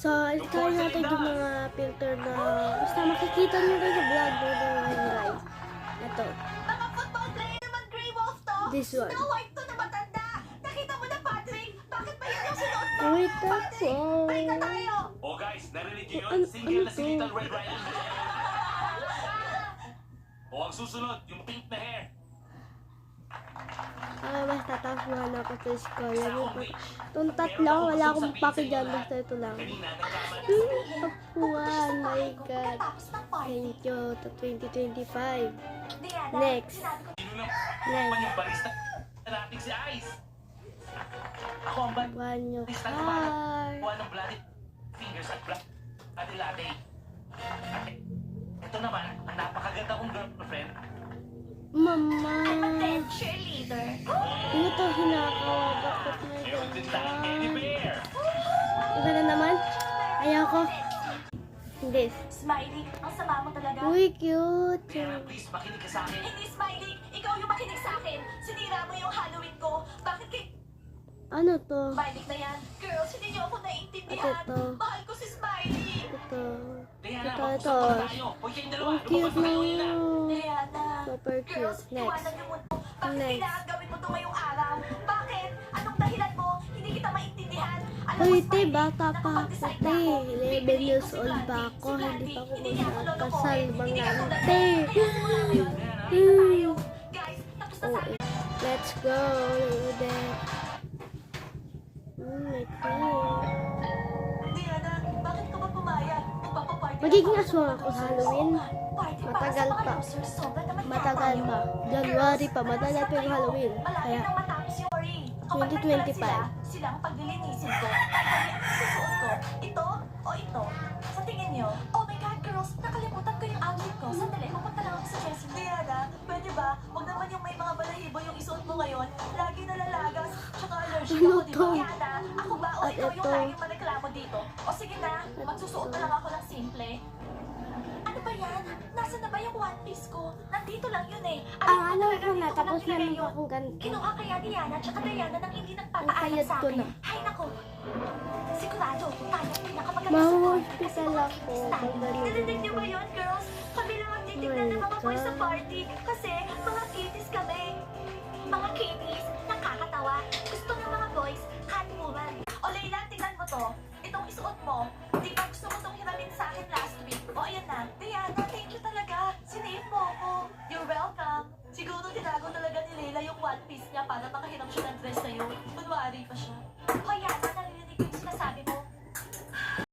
So, try natin yung mga filter na basta makikita nyo rin sa vlog mo ngayon, guys. Ito. Mga football player naman, Grey Wolf to. This one. Snow White to na matanda. Nakita mo na, Patrick? Bakit ba yun yung sinuot mo? Wait, Patrick, wow. balik na tayo. Oh guys, narinig niyo Ano- yun? Single na ano si to? Little Red Riding Hood. O ang susunod, yung pink na hair. Basta tapuhan ako sa school. Itong tatlo, wala akong paki dyan. Basta ito lang. Kanina, nagkamali. Tapuhan, my God. Pagkatapos ng party, Thank you to 2025. Diana, Next. sinabi ko, Sino naman yung barista natin si Ice? Ako ang One your barista na car. kuha ng bloody fingers at bloody latte. At ito naman, ang napakaganda kong girlfriend. Mama. then cheerleader. Ano to hinakawa? Bakit may Meron din tayong teddy bear. Iba na naman? Ayoko. This. Smiley, ang sama mo talaga. Uy, cute. Vera, please, makinig ka sa akin. Hindi, Smiley. Ikaw yung makinig sa akin. Sinira mo yung Halloween ko. Bakit kay... Ano to? Smiley na yan. Girls, hindi niyo ako naiintindihan. Ito. Mahal ko si Smiley. Ito. Diana, Ito, mag-usap ito. muna tayo. Huwag kayong dalawa, Ang cute lumabas na kayo nila. na. Diana. Super Girls, cute. Next. iwanan niyo muna. Bakit Next. kailangan gawin mo ito ngayong araw? Bakit? Anong dahilan mo? Hindi kita maintindihan. Alam mo, Uy, te, Smiley, bata pa ako, nakapag-decide te. na ako. 11 years Pipiliin ko si old Blandy. pa ako. Si Hindi pa ako Blandy, niya ako magkakasal. lolokohin. Hindi ka Mga tulad te. niya. Kaya simula ngayon, date na tayo. Guys, tapos na Oh, sa akin. let's go. Then. My God. Diana, bakit ka ba pumayag? Magpapaparty Magiging na aswang ako sa Halloween. Party para Matagal sa mga pa. losers. Sobrang naman Matagal tayo. pa. January pa. Matagal pa yung Halloween. Malapit Kaya, nang matapos yung worry. Kapag 2025. sila ang paglilinisin ko. Ay, kami ang susuot ko. Ito o ito? Sa tingin niyo? Oh my God, girls! Nakalimutan ko yung outfit ko. Sandali, pupunta lang ako sa dressing. Diana, pwede ba? Huwag naman yung may mga balahibo yung isuot mo ngayon. Lagi nalalagas. Tsaka allergic Ano ako, di ba? to? Diana, ako ba o At ikaw yung ito. laging mareklamo dito? O sige na, magsusuot na lang ako ng simple. Ano ba yan? Nasaan na ba yung one piece ko? Nandito lang yun eh. ano talaga, ko na. dito ko Tapos lang na nilagay lang yun. akong ganito. Kinuha kaya ni Yana tsaka Diana nang hindi Ang nagpapaalam payat sa ko akin. na. Hay nako. Sigurado, tayo ang pinakamaganda Mau sa party. hospital ako. Narinig niyo ba yun, girls? Kami lang ang titignan ng mga boys sa God. party. Kasi mga kitties kami. Mga kitties, nakakatawa. Gusto ng mga boys, catwoman. O Layla, tingnan mo to. Itong isuot mo. Di ba gusto mo itong hiramin sa akin last week? O ayan na. Diana, thank you talaga. Sinave mo ako. You're welcome. Siguro tinago talaga ni Layla yung one piece niya para makahiram siya ng dress na yun. Kunwari pa siya. O Yana, narinig ko yung sinasabi mo.